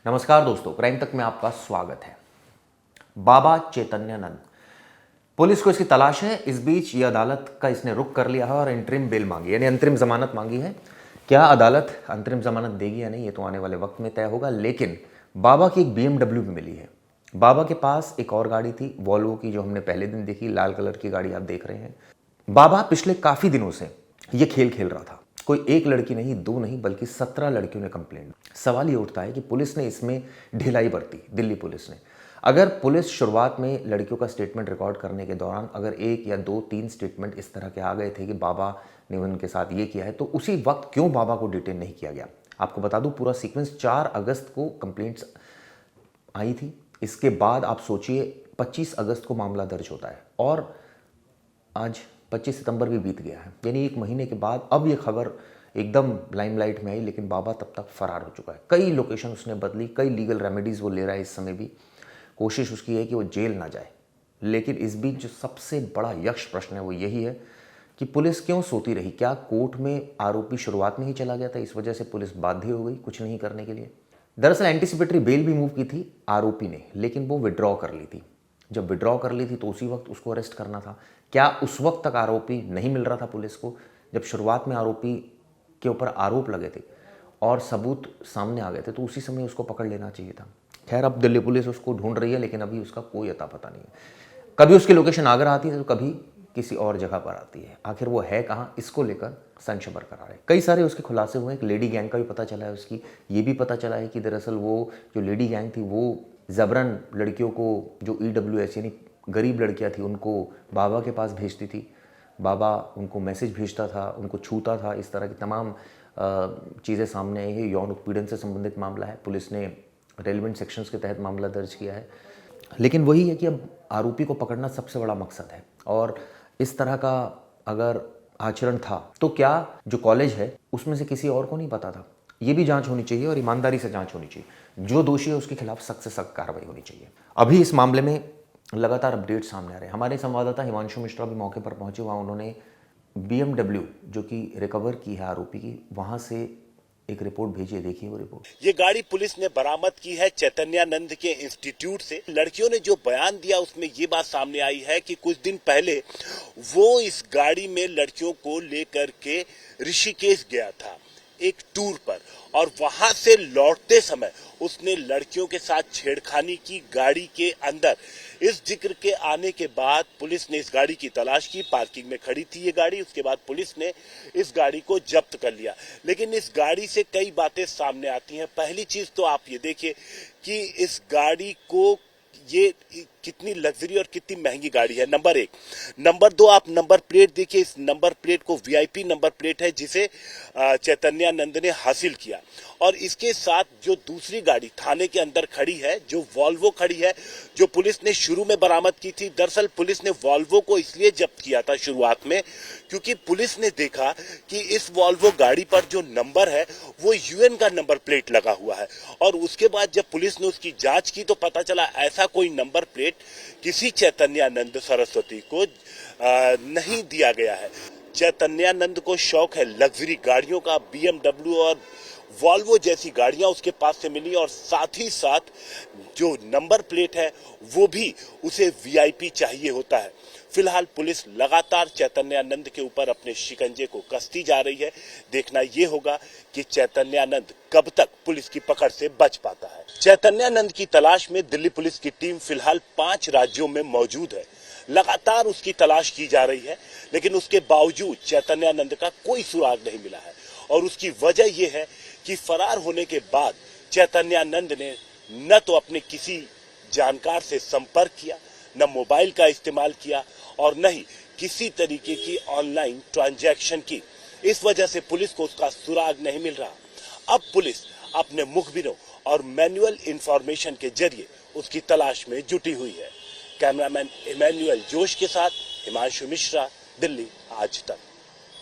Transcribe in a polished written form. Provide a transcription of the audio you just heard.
नमस्कार दोस्तों, क्राइम तक में आपका स्वागत है। बाबा चैतन्यानंद, पुलिस को इसकी तलाश है। इस बीच ये अदालत का इसने रुख कर लिया है और इंटरिम बेल मांगी, यानी अंतरिम जमानत मांगी है। क्या अदालत अंतरिम जमानत देगी या नहीं, ये तो आने वाले वक्त में तय होगा। लेकिन बाबा की एक BMW भी मिली है। बाबा के पास एक और गाड़ी थी, वॉल्वो की, जो हमने पहले दिन देखी, लाल कलर की गाड़ी आप देख रहे हैं। बाबा पिछले काफी दिनों से ये खेल खेल रहा था। कोई एक लड़की नहीं, दो नहीं, बल्कि 17 लड़कियों ने कंप्लेंट। सवाल ये उठता है कि पुलिस ने इसमें ढिलाई बरती, दिल्ली पुलिस ने। अगर पुलिस शुरुआत में लड़कियों का स्टेटमेंट रिकॉर्ड करने के दौरान अगर एक या दो तीन स्टेटमेंट इस तरह के आ गए थे कि बाबा ने उनके साथ ये किया है, तो उसी वक्त क्यों बाबा को डिटेन नहीं किया गया। आपको बता दूं, पूरा सीक्वेंस 4 अगस्त को कंप्लेंट्स आई थी। इसके बाद आप सोचिए 25 अगस्त को मामला दर्ज होता है और आज 25 सितंबर भी बीत गया है, यानी एक महीने के बाद अब ये खबर एकदम लाइमलाइट में आई। लेकिन बाबा तब तक फरार हो चुका है। कई लोकेशन उसने बदली, कई लीगल रेमेडीज़ वो ले रहा है। इस समय भी कोशिश उसकी है कि वो जेल ना जाए। लेकिन इस बीच जो सबसे बड़ा यक्ष प्रश्न है वो यही है कि पुलिस क्यों सोती रही। क्या कोर्ट में आरोपी शुरुआत में ही चला गया था, इस वजह से पुलिस बाध्य हो गई कुछ नहीं करने के लिए। दरअसल एंटीसिपेटरी बेल भी मूव की थी आरोपी ने, लेकिन वो विड्रॉ कर ली थी। जब विड्रॉ कर ली थी तो उसी वक्त उसको अरेस्ट करना था। क्या उस वक्त तक आरोपी नहीं मिल रहा था पुलिस को? जब शुरुआत में आरोपी के ऊपर आरोप लगे थे और सबूत सामने आ गए थे, तो उसी समय उसको पकड़ लेना चाहिए था। खैर, अब दिल्ली पुलिस उसको ढूंढ रही है, लेकिन अभी उसका कोई अता पता नहीं है। कभी उसकी लोकेशन आगरा आती है तो कभी किसी और जगह पर आती है। आखिर वो है कहाँ, इसको लेकर संशय बरकरार है। कई सारे उसके खुलासे हुए। एक लेडी गैंग का भी पता चला है उसकी। ये भी पता चला है कि दरअसल वो जो लेडी गैंग थी वो जबरन लड़कियों को, जो EWS यानी गरीब लड़कियां थी, उनको बाबा के पास भेजती थी। बाबा उनको मैसेज भेजता था, उनको छूता था। इस तरह की तमाम चीज़ें सामने आई है। यौन उत्पीड़न से संबंधित मामला है। पुलिस ने रेलिवेंट सेक्शंस के तहत मामला दर्ज किया है। लेकिन वही है कि अब आरोपी को पकड़ना सबसे बड़ा मकसद है। और इस तरह का अगर आचरण था तो क्या जो कॉलेज है उसमें से किसी और को नहीं पता था? ये भी जांच होनी चाहिए और ईमानदारी से जांच होनी चाहिए। जो दोषी है उसके खिलाफ सख्त से सख्त कार्रवाई होनी चाहिए। अभी इस मामले में लगातार अपडेट सामने आ रहे हैं। हमारे संवाददाता हिमांशु मिश्रा भी मौके पर पहुंचे। वहाँ उन्होंने BMW जो कि रिकवर की है आरोपी की, वहां से एक रिपोर्ट भेजी है। देखिए वो रिपोर्ट। ये गाड़ी पुलिस ने बरामद की है चैतन्यानंद के इंस्टीट्यूट से। लड़कियों ने जो बयान दिया उसमें ये बात सामने आई है कि कुछ दिन पहले वो इस गाड़ी में लड़कियों को लेकर के ऋषिकेश गया था एक टूर पर, और वहां से लौटते समय उसने लड़कियों के साथ छेड़खानी की गाड़ी के अंदर। इस जिक्र के आने के बाद पुलिस ने इस गाड़ी की तलाश की। पार्किंग में खड़ी थी ये गाड़ी। उसके बाद पुलिस ने इस गाड़ी को जब्त कर लिया। लेकिन इस गाड़ी से कई बातें सामने आती हैं। पहली चीज तो आप ये देखिए कि इस गाड़ी को, ये कितनी लग्जरी और कितनी महंगी गाड़ी है, नंबर 1। नंबर 2, आप नंबर प्लेट देखिए। इस नंबर प्लेट को VIP नंबर प्लेट है जिसे चैतन्यानंद ने हासिल किया। और इसके साथ जो दूसरी गाड़ी थाने के अंदर खड़ी है, जो वॉल्वो खड़ी है, जो पुलिस ने शुरू में बरामद की थी। दरअसल पुलिस ने वॉल्वो को इसलिए जब्त किया था शुरुआत में क्योंकि पुलिस ने देखा कि इस वॉल्वो गाड़ी पर जो नंबर है वो UN का नंबर प्लेट लगा हुआ है। और उसके बाद जब पुलिस ने उसकी जांच की तो पता चला ऐसा कोई नंबर प्लेट किसी चैतन्यानंद सरस्वती को नहीं दिया गया है। चैतन्यानंद को शौक है लग्जरी गाड़ियों का। BMW और वॉल्वो जैसी गाड़ियां उसके पास से मिली, और साथ ही साथ जो नंबर प्लेट है वो भी उसे VIP चाहिए होता है। फिलहाल पुलिस लगातार चैतन्यानंद के ऊपर अपने शिकंजे को कसती जा रही है। देखना यह होगा कि चैतन्यानंद कब तक पुलिस की पकड़ से बच पाता है। चैतन्यानंद की तलाश में दिल्ली पुलिस की टीम फिलहाल 5 राज्यों में मौजूद है। लगातार उसकी तलाश की जा रही है, लेकिन उसके बावजूद चैतन्यानंद का कोई सुराग नहीं मिला है। और उसकी वजह यह है कि फरार होने के बाद चैतन्यानंद ने न तो अपने किसी जानकार से संपर्क किया, न मोबाइल का इस्तेमाल किया, और न ही किसी तरीके की ऑनलाइन ट्रांजैक्शन की। इस वजह से पुलिस को उसका सुराग नहीं मिल रहा। अब पुलिस अपने मुखबिरों और मैनुअल इंफॉर्मेशन के जरिए उसकी तलाश में जुटी हुई है। कैमरामैन इमैनुअल जोश के साथ हिमांशु मिश्रा, दिल्ली आज तक।